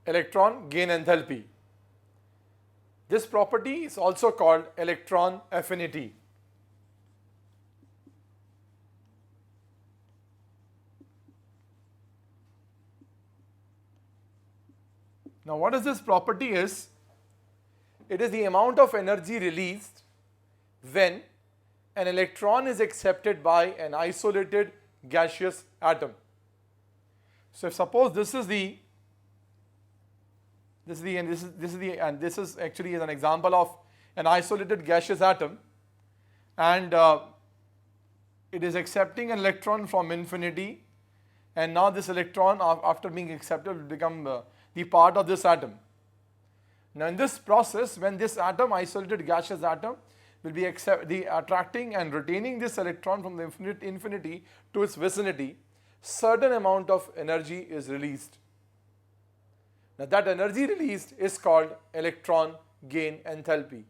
electron gain enthalpy. This property is also called electron affinity. Now what is this property is? It is the amount of energy released when an electron is accepted by an isolated gaseous atom. So if suppose this is actually an example of an isolated gaseous atom, and it is accepting an electron from infinity, and now this electron after being accepted will become the part of this atom. Now in this process, when this atom, isolated gaseous atom, will be attracting and retaining this electron from the infinity to its vicinity, certain amount of energy is released. Now that energy released is called electron gain enthalpy.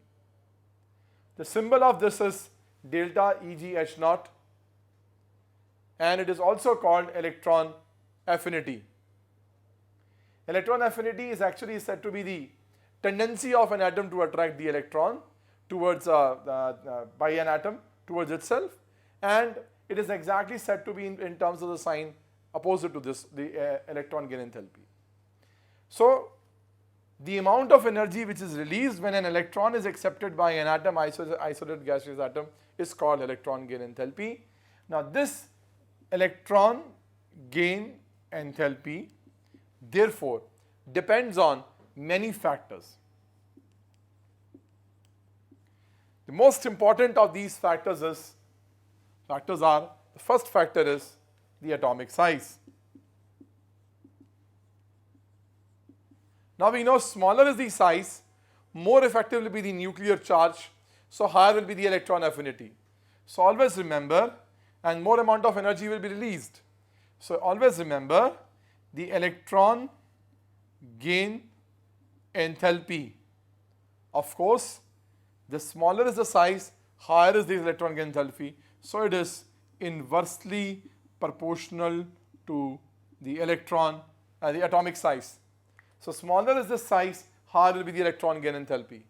The symbol of this is delta Eg H0, and it is also called electron affinity. Electron affinity is actually said to be the tendency of an atom to attract the electron towards by an atom towards itself, and it is exactly said to be in terms of the sign opposite to this, the electron gain enthalpy. So the amount of energy which is released when an electron is accepted by an atom, isolated gaseous atom, is called electron gain enthalpy. Now this electron gain enthalpy therefore depends on many factors. The most important of these factors are, the first factor is the atomic size. Now we know smaller is the size, more effective will be the nuclear charge, so higher will be the electron affinity. So always remember, and more amount of energy will be released. So always remember the electron gain enthalpy. Of course, the smaller is the size, higher is the electron gain enthalpy. So it is inversely proportional to the electron, the atomic size. So smaller is the size, higher will be the electron gain enthalpy.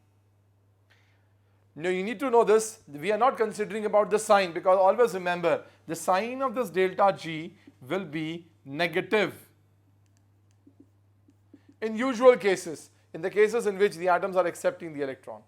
Now you need to know this, we are not considering about the sign, because always remember the sign of this delta G will be negative. In usual cases, in the cases in which the atoms are accepting the electron,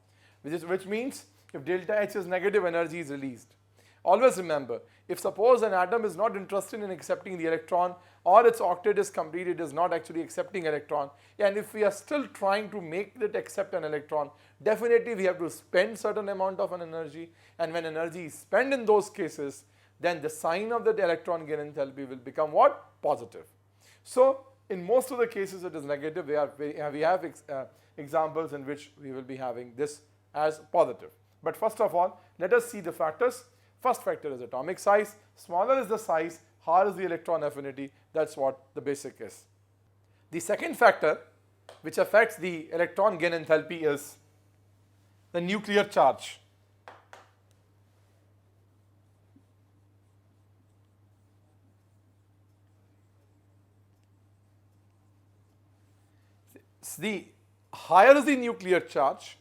which means if delta H is negative, energy is released. Always remember, if suppose an atom is not interested in accepting the electron, or its octet is complete, it is not actually accepting electron, and if we are still trying to make it accept an electron, definitely we have to spend certain amount of an energy, and when energy is spent in those cases, then the sign of the electron gain enthalpy will become what? Positive. So in most of the cases it is negative. We have examples in which we will be having this as positive. But first of all, let us see the factors. First factor is atomic size. Smaller is the size, higher is the electron affinity. That's what the basic is. The second factor which affects the electron gain enthalpy is the nuclear charge. The higher is the nuclear charge,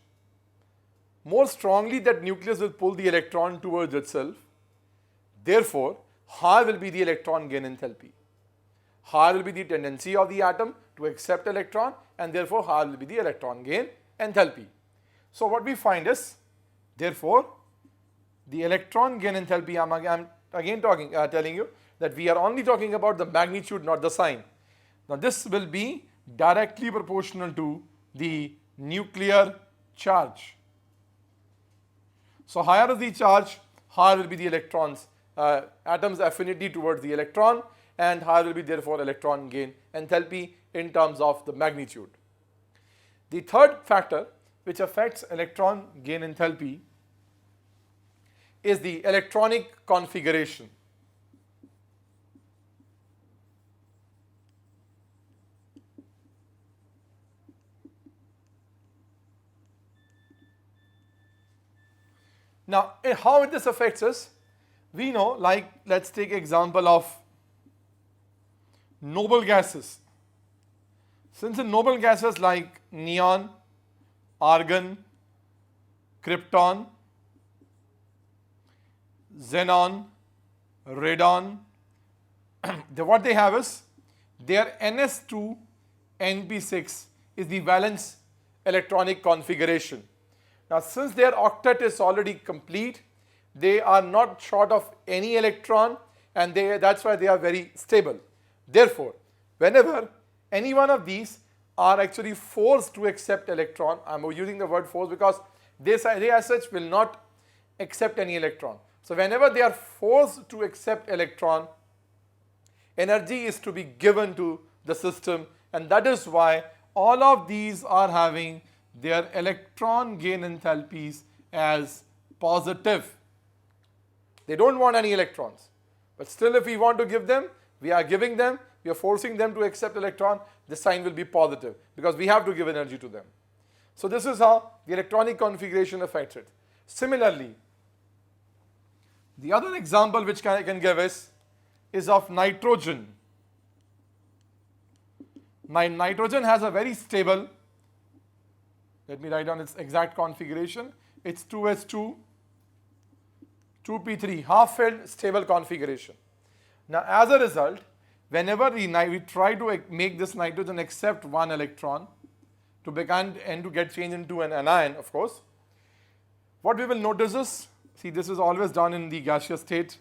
more strongly that nucleus will pull the electron towards itself. Therefore, higher will be the electron gain enthalpy. Higher will be the tendency of the atom to accept electron, and therefore higher will be the electron gain enthalpy. So what we find is, therefore, the electron gain enthalpy, I'm again telling you that we are only talking about the magnitude, not the sign. Now this will be directly proportional to the nuclear charge. So higher is the charge, higher will be the electrons, atom's affinity towards the electron, and higher will be therefore electron gain enthalpy in terms of the magnitude. The third factor which affects electron gain enthalpy is the electronic configuration. Now, how this affects us? We know, like, let's take example of noble gases. Since in noble gases like neon, argon, krypton, xenon, radon, what they have is their ns2 np6 is the valence electronic configuration. Now since their octet is already complete, they are not short of any electron, and that's why they are very stable. Therefore, whenever any one of these are actually forced to accept electron, I am using the word force because they as such will not accept any electron. So whenever they are forced to accept electron, energy is to be given to the system, and that is why all of these are having their electron gain enthalpies as positive. They don't want any electrons, but still if we want to give them, we are giving them, we are forcing them to accept electron, the sign will be positive because we have to give energy to them. So this is how the electronic configuration affects it. Similarly, the other example which I can give is of nitrogen. Nitrogen has a very stable, let me write down its exact configuration, it's 2s2, 2p3, half-filled stable configuration. Now as a result, whenever we try to make this nitrogen accept one electron to become and to get changed into an anion, of course, what we will notice is, see, this is always done in the gaseous state.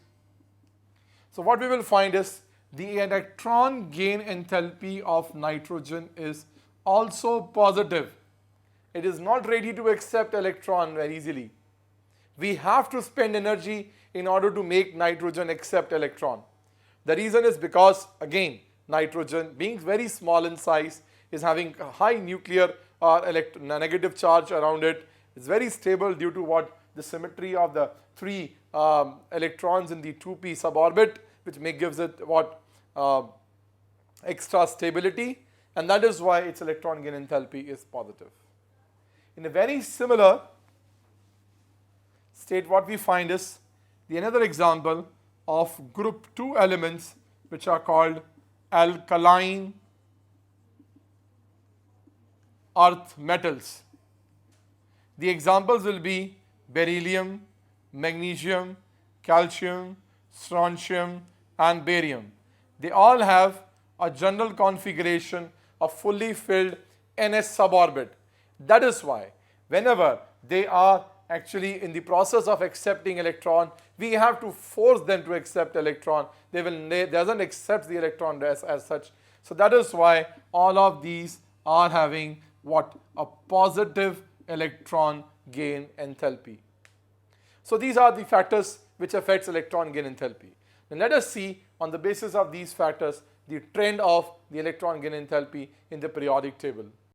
So what we will find is the electron gain enthalpy of nitrogen is also positive. It is not ready to accept electron very easily. We have to spend energy in order to make nitrogen accept electron. The reason is because, again, nitrogen being very small in size is having a high nuclear negative charge around it. It's very stable due to what? The symmetry of the three electrons in the 2p suborbit, which gives it what? Extra stability, and that is why its electron gain enthalpy is positive. In a very similar state, what we find is another example of group 2 elements which are called alkaline earth metals. The examples will be beryllium, magnesium, calcium, strontium and barium. They all have a general configuration of fully filled ns suborbit. That is why whenever they are actually in the process of accepting electron, we have to force them to accept electron. They doesn't accept the electron as such. So that is why all of these are having what? A positive electron gain enthalpy. So these are the factors which affects electron gain enthalpy. Now let us see on the basis of these factors the trend of the electron gain enthalpy in the periodic table.